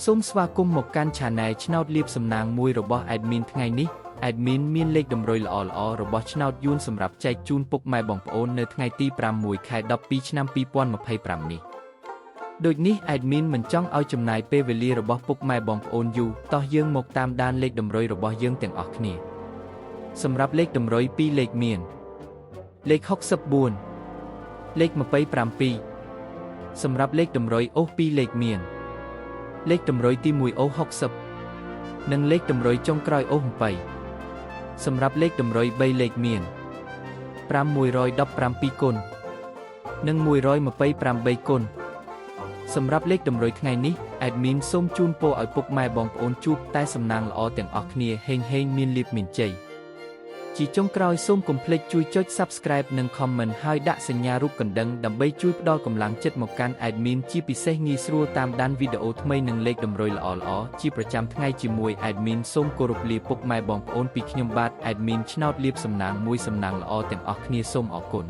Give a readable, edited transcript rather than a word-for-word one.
សូមស្វាគមន៍មកកាន់ Channel ឆ្នោតលៀបសំណាងមួយរបស់ Admin ថ្ងៃនេះ Admin មានលេខតម្រុយល្អៗរបស់ឆ្នោតយួនសម្រាប់ចែកជូនពុកម៉ែបងប្អូននៅថ្ងៃទី6 ខែ 12 ឆ្នាំ 2025 នេះដូចនេះ Admin មិនចង់ឲ្យចំណាយពេលវេលារបស់ពុកម៉ែបងប្អូនយូរតោះយើងមកតាមដានលេខតម្រុយរបស់យើងទាំងអស់គ្នាសម្រាប់លេខតម្រុយ2លេខមានលេខ64លេខ27សម្រាប់លេខតម្រុយអូស2លេខមានលេខតម្រុយទី1អូស60និងលេខតម្រុយចុងក្រោយអូស7សម្រាប់លេខតម្រុយ3លេខមាន517គុណនិង128គុណសម្រាប់លេខតម្រុយថ្ងៃនេះ Admin សូមជូនពរឲ្យពុកម៉ែបងប្អូនជួបតែសំណាងល្អទាំងអស់គ្នាហេងមានលាភមានជ័យជាចុងក្រោយសូមកុំភ្លេចជួយចុច Subscribe និង Comment ហើយដាក់សញ្ញារូបកណ្ដឹងដើម្បីជួយផ្ដល់កម្លាំងចិត្តមកកាន់ Admin ជាពិសេសងាយស្រួលតាមដានវីដេអូថ្មីនិងលេខតម្រុយល្អៗជាប្រចាំថ្ងៃជាមួយ Admin សូមគោរពលាពុកម៉ែបងប្អូនពីខ្ញុំបាទ Admin ឆ្នោតលៀបសំណាងមួយសំណាងល្អទាំងអស់គ្នាសូមអរគុណ